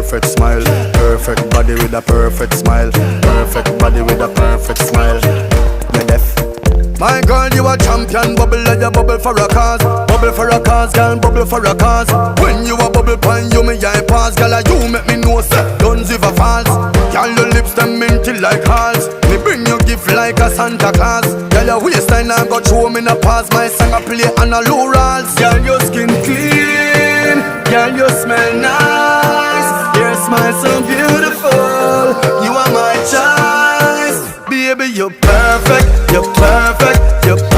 perfect smile. Perfect body with a perfect smile. Perfect body with a perfect smile. Me deaf. My girl, you a champion. Bubble like you bubble for a cause. Bubble for a cause, girl, bubble for a cause. When you a bubble pan, you me eye pass. Girl, you make me know say guns if a false. Girl, your lips them minty like hearts. Me bring you gift like a Santa Claus. Girl, your waistline I got show me no pass. My song I play on a low rolls. Girl, your skin clean. Girl, you smell nice. Your smile so beautiful. You are my choice. Baby, you're perfect. You're perfect. You're perfect.